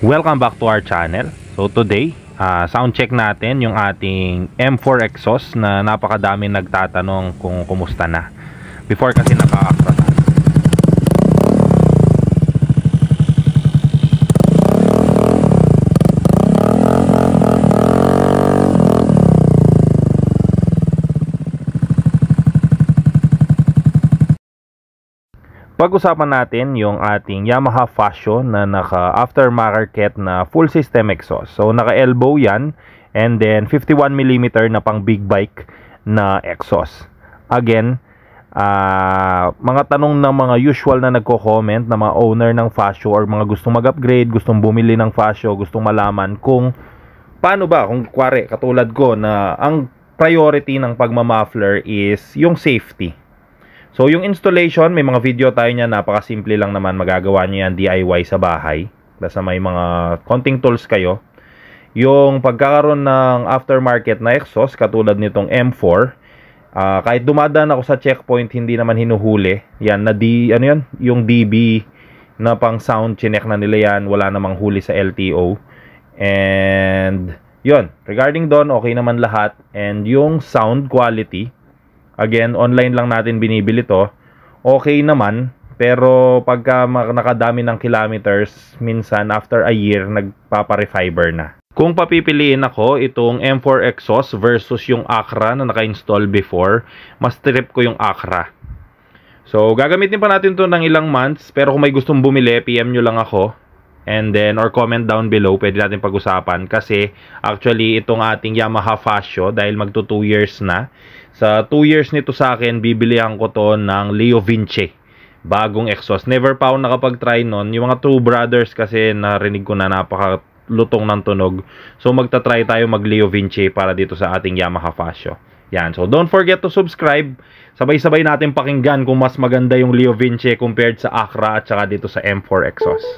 Welcome back to our channel. So today, sound check natin yung ating M4 exhaust na napakadami nagtatanong kung kumusta na. Before kasi naka-acra na. Pag-usapan natin yung ating Yamaha Fascio na naka aftermarket na full system exhaust. So naka elbow yan, and then 51mm na pang big bike na exhaust. Again, mga tanong ng mga usual na nagko-comment na mga owner ng Fascio or mga gustong mag-upgrade, gustong bumili ng Fascio, gustong malaman kung paano ba, kung kuwari katulad ko na ang priority ng pagma-muffler is yung safety. So yung installation, may mga video tayo niya, napakasimple lang naman, magagawa niyo yan DIY sa bahay. Basta may mga konting tools kayo. Yung pagkakaroon ng aftermarket na exhaust, katulad nitong M4, kahit dumadaan ako sa checkpoint, hindi naman hinuhuli. Yan, yung DB na pang sound, chinek na nila yan, wala namang huli sa LTO. And yun, regarding doon, okay naman lahat. And yung sound quality, again, online lang natin binibili to. Okay naman, pero pagka nakadami ng kilometers, minsan after a year, nagpapa-refiber na. Kung papipiliin ako, itong M4 exhaust versus yung Acra na naka-install before, mas trip ko yung Acra. So, gagamitin pa natin to ng ilang months, pero kung may gustong bumili, PM nyo lang ako. And then, or comment down below, pwede natin pag-usapan. Kasi, actually, itong ating Yamaha Fascio, dahil magto 2 years na, sa 2 years nito sa akin, bibilihan ko to ng Leo Vinci. Bagong exhaust. Never pa ako nakapag-try nun. Yung mga True Brothers kasi narinig ko na napakalutong ng tunog. So, magta-try tayo mag Leo Vinci para dito sa ating Yamaha Fascio. Yan. So, don't forget to subscribe. Sabay-sabay natin pakinggan kung mas maganda yung Leo Vinci compared sa Acra at saka dito sa M4 exhaust.